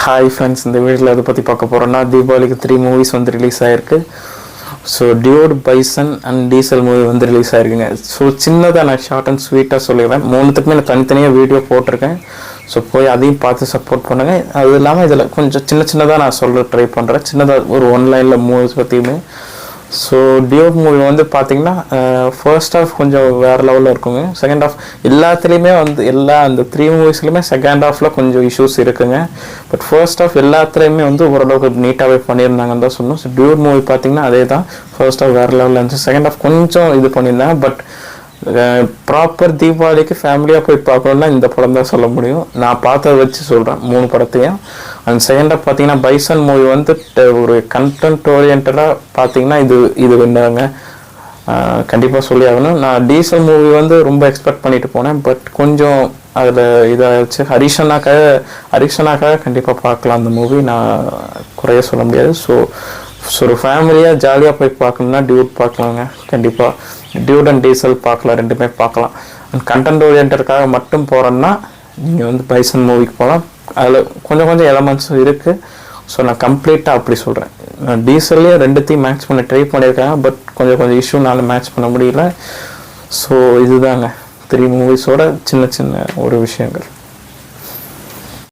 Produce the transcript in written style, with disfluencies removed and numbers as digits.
Hi friends, இந்த வீடியோவில் அதை பற்றி பார்க்க போகிறோன்னா தீபாவளிக்கு 3 மூவிஸ் வந்து ரிலீஸ் ஆகிருக்கு. So Dude, bison and diesel movie வந்து ரிலீஸ் ஆகிருக்குங்க. ஸோ சின்னதாக நான் ஷார்ட் அண்ட் ஸ்வீட்டாக சொல்லிடுறேன். மூணுத்துக்குமே நான் தனித்தனியாக வீடியோ போட்டிருக்கேன். ஸோ போய் அதையும் பார்த்து சப்போர்ட் பண்ணுங்கள். அது இல்லாமல் இதில் கொஞ்சம் சின்னதாக நான் சொல்ல ட்ரை பண்ணுறேன். சின்னதாக ஒரு ஒன்லைனில் மூவிஸ் பற்றியுமே. ஸோ டியூட் மூவி வந்து பார்த்திங்கன்னா ஃபர்ஸ்ட் ஆஃப் கொஞ்சம் வேறு லெவலில் இருக்குங்க. செகண்ட் ஆஃப் எல்லாத்துலேயுமே வந்து அந்த 3 மூவிஸ்லையுமே செகண்ட் ஆஃபில் கொஞ்சம் இஷ்யூஸ் இருக்குங்க. பட் ஃபர்ஸ்ட் ஆஃப் எல்லாத்துலேயுமே வந்து ஓரளவுக்கு நீட்டாகவே பண்ணியிருந்தாங்கன்னு தான் சொல்லணும். ஸோ டியூட் மூவி பார்த்திங்கன்னா அதே தான். ஃபர்ஸ்ட் ஆஃப் வேறு லெவலில் இருந்துச்சு. செகண்ட் ஆஃப் கொஞ்சம் இது பண்ணியிருந்தாங்க. பட் ப்ராப்பர் தீபாவளிக்கு ஃபேமிலியாக போய் பார்க்கணுன்னா இந்த படம் தான் சொல்ல முடியும். நான் பார்த்ததை வச்சு சொல்கிறேன் 3 படத்தையும். அண்ட் செகண்டாக பார்த்தீங்கன்னா பைசன் மூவி வந்து ஒரு கண்டென்ட் ஓரியன்டாக பார்த்தீங்கன்னா இது என்னங்க கண்டிப்பாக சொல்லி ஆகணும். நான் டீசல் மூவி வந்து ரொம்ப எக்ஸ்பெக்ட் பண்ணிட்டு போனேன். பட் கொஞ்சம் அதில் இதாகிடுச்சு. ஹரிஷனாக்காக கண்டிப்பாக பார்க்கலாம் அந்த மூவி. நான் குறைய சொல்ல முடியாது. ஸோ ஒரு ஃபேமிலியாக ஜாலியாக போய் பார்க்கணுன்னா டியூட் பார்க்கலாங்க. கண்டிப்பாக டியூட் அண்ட் டீசல் பார்க்கலாம், ரெண்டுமே பார்க்கலாம். அண்ட் கண்டென்ட் ஓரியன்டாக மட்டும் போகிறோன்னா நீங்கள் வந்து பைசன் மூவிக்கு போகலாம். அதில் கொஞ்சம் எலமெண்ட்ஸும் இருக்குது. ஸோ நான் கம்ப்ளீட்டாக அப்படி சொல்கிறேன். நான் டீசல்லே ரெண்டுத்தையும் மேட்ச் பண்ண ட்ரை பண்ணியிருக்கேன். பட் கொஞ்சம் இஷ்யூனால மேட்ச் பண்ண முடியல. ஸோ இதுதாங்க 3 மூவிஸோட சின்ன ஒரு விஷயங்கள்.